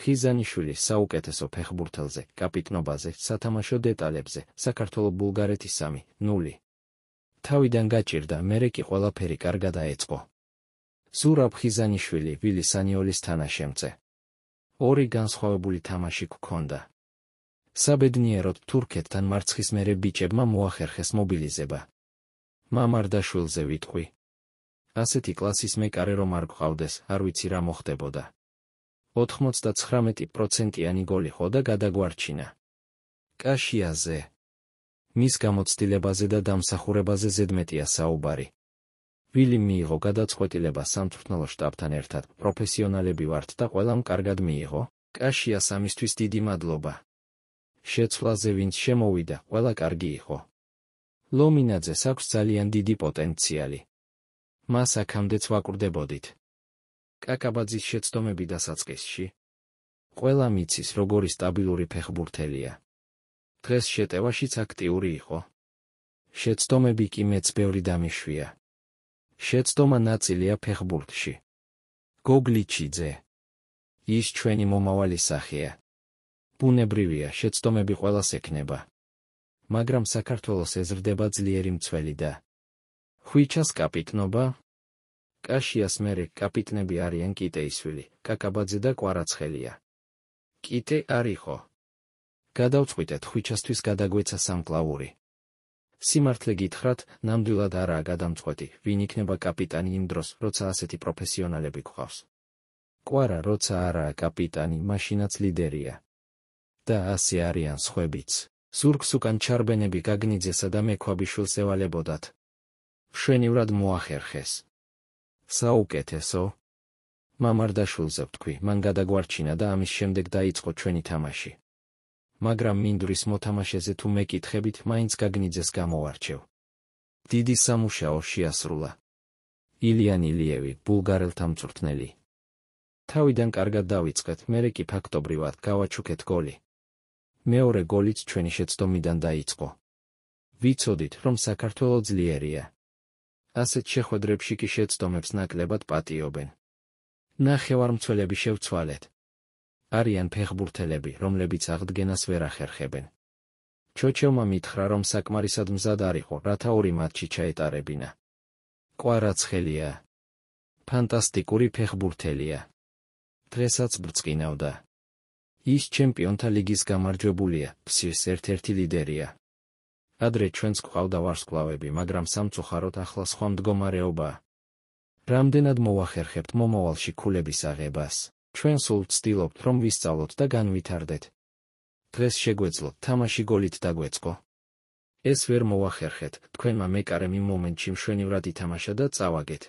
ხიზანიშვილი საუკეთესო ფეხბურთელზე, კაპიტნობაზე, სათამაშო დეტალებზე, საქართველო-ბულგარეთის 3-0. თავიდან გაჭირდა, მერე კი ყველაფერი კარგად აეწყო. ზურაბ ხიზანიშვილი ვილი სანიოლის თანაშემწე. ორი განსხვავებული თამაში გქონდა. საბედნიეროდ თურქეთთან მარცხის მერე ბიჭებმა მოახერხეს მობილიზება. მამარდაშვილზე ვიტყვი. ასეთი კლასის მეკარე რომ არ გყავდეს, არ ვიცი რა მოხდებოდა. 99%-იანი გოლი ხო და გადაგვარჩინა. კაშიაზე. მის გამოცდილებაზე და დამსახურებაზე ზედმეტია საუბარი. ვილი მიიღო გადაწყვეტილება სამწვრთნელო შტაბთან ერთად, პროფესიონალები ვართ და ყველამ კარგად მიიღო. კაშიას ამისთვის დიდი მადლობა. შეცვლაზე ვინც შემოვიდა, ყველა კარგი იყო. ლომინაძეს აქვს ძალიან დიდი პოტენციალი. მას აქამდეც ვაკვირდებოდით. კაკაბაძის შეცდომები დასაწყისში. ყველა მიცის, როგორი სტაბილური ფეხბურთელია. დღეს შეტევაშიც აქტიური იყო. შეცდომები კი მეც ბევრი დამიშვია. შეცდომა ნაწილია ფეხბურთში. გოგლიჩიძე. ის ჩვენი მომავალი სახეა. ბუნებრივია, შეცდომები ყველას ექნება. მაგრამ საქართველოს ეზრდება ძლიერი მცველი და ხვიჩას კაპიტნობა. კაშიას მერე კაპიტნები არიან კიტეისვილი, კაკაბაძე და კვარაცხელია. კიტე არ იყო. გადავწყვიტეთ ხვიჩასთვის გადაგვეცა სამკლავური. სიმართლე გითხრათ, ნამდვილად არაა გადამწყვეტი, ვინ იქნება კაპიტანი იმ დროს, როცა ასეთი პროფესიონალები გყავს. კვარა როცა არაა კაპიტანი, მაშინაც ლიდერია. და ასე არიან სხვებიც. ზურგს უკან ჩარბენები გაგნიძესა და მექვაბიშვილს ევალებოდათ. მშვენივრად მოახერხეს. საუკეთესო. მამარდაშვილზე ვთქვი, მან გადაგვარჩინა და ამის შემდეგ დაიწყო ჩვენი თამაში. მაგრამ მინდვრის მოთამაშეზე თუ მეკითხებით, მაინც გაგნიძეს გამოვარჩევ. დიდი სამუშაო შეასრულა. ილიან ილიევი, ბულგარელთა მწვრთნელი. თავიდან კარგად დავიწყეთ, მერე კი ფაქტობრივად გავაჩუქეთ გოლი. მეორე გოლიც ჩვენი შეცდომიდან დაიწყო. ვიცოდით, რომ საქართველო ძლიერია. ასეთ შეხვედრებში კი შეცდომებს ნაკლებად პატიობენ. ნახევარმცველები შევცვალეთ. არიან ფეხბურთელები, რომლებიც აღდგენას ვერ ახერხებენ. ჩოჩევმა მითხრა, რომ საკმარისად მზად არ იყო, რათა ორი მატჩი ჩაეტარებინა. კვარაცხელია. ფანტასტიკური ფეხბურთელია. დღესაც ბრწყინავდა. ის ჩემპიონთა ლიგის გამარჯვებულია, ფსის ერთ-ერთი ლიდერია. ადრე ჩვენს გვყავდა ვარსკვლავები, მაგრამ სამწუხაროდ ახლა სხვა მდგომარეობაა. რამდენად მოვახერხებთ მომავალში ქულების აღებას. ჩვენ სულ ვცდილობთ, რომ ვისწავლოთ და განვითარდეთ. დღეს შეგვეძლოთ, თამაში გოლით დაგვეწყო. ეს ვერ მოვახერხეთ, თქვენმა მეკარემ იმ მომენტში მშვენივრად ითამაშა და წავაგეთ.